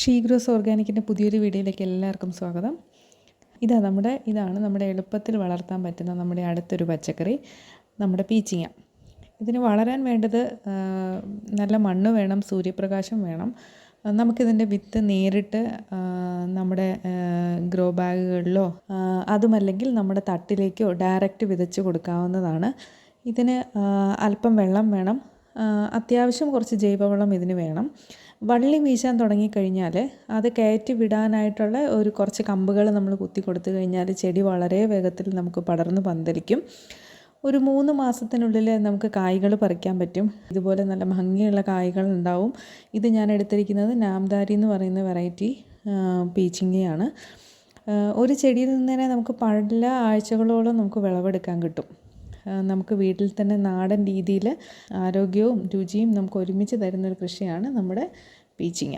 ഷീഗ്രോസ് ഓർഗാനിക്കിൻ്റെ പുതിയൊരു വീഡിയോയിലേക്ക് എല്ലാവർക്കും സ്വാഗതം. ഇതാണ് നമ്മുടെ എളുപ്പത്തിൽ വളർത്താൻ പറ്റുന്ന നമ്മുടെ അടുത്തൊരു പച്ചക്കറി, നമ്മുടെ പീച്ചിങ്ങ. ഇതിന് വളരാൻ വേണ്ടത് നല്ല മണ്ണ് വേണം, സൂര്യപ്രകാശം വേണം. നമുക്കിതിൻ്റെ വിത്ത് നേരിട്ട് നമ്മുടെ ഗ്രോ ബാഗുകളിലോ അതുമല്ലെങ്കിൽ നമ്മുടെ തട്ടിലേക്കോ ഡയറക്റ്റ് വിതച്ച് കൊടുക്കാവുന്നതാണ്. ഇതിന് അല്പം വെള്ളം വേണം, അത്യാവശ്യം കുറച്ച് ജൈവവളം ഇതിന് വേണം. വള്ളി വീശാൻ തുടങ്ങിക്കഴിഞ്ഞാൽ അത് കയറ്റി വിടാനായിട്ടുള്ള കുറച്ച് കമ്പുകൾ നമ്മൾ കുത്തി കൊടുത്തു കഴിഞ്ഞാൽ ചെടി വളരെ വേഗത്തിൽ നമുക്ക് പടർന്ന് പന്തലിക്കും. ഒരു 3 മാസത്തിനുള്ളിൽ നമുക്ക് കായ്കൾ പറിക്കാൻ പറ്റും. ഇതുപോലെ നല്ല ഭംഗിയുള്ള കായ്കൾ ഉണ്ടാവും. ഇത് ഞാൻ എടുത്തിരിക്കുന്നത് നാംദാരി എന്ന് പറയുന്ന വെറൈറ്റി പീച്ചിങ്ങയാണ്. ഒരു ചെടിയിൽ നിന്ന് തന്നെ നമുക്ക് പല ആഴ്ചകളോളം നമുക്ക് വിളവെടുക്കാൻ കിട്ടും. നമുക്ക് വീട്ടിൽ തന്നെ നാടൻ രീതിയിൽ ആരോഗ്യവും രുചിയും നമുക്ക് ഒരുമിച്ച് തരുന്നൊരു കൃഷിയാണ് നമ്മുടെ പീച്ചിങ്ങ.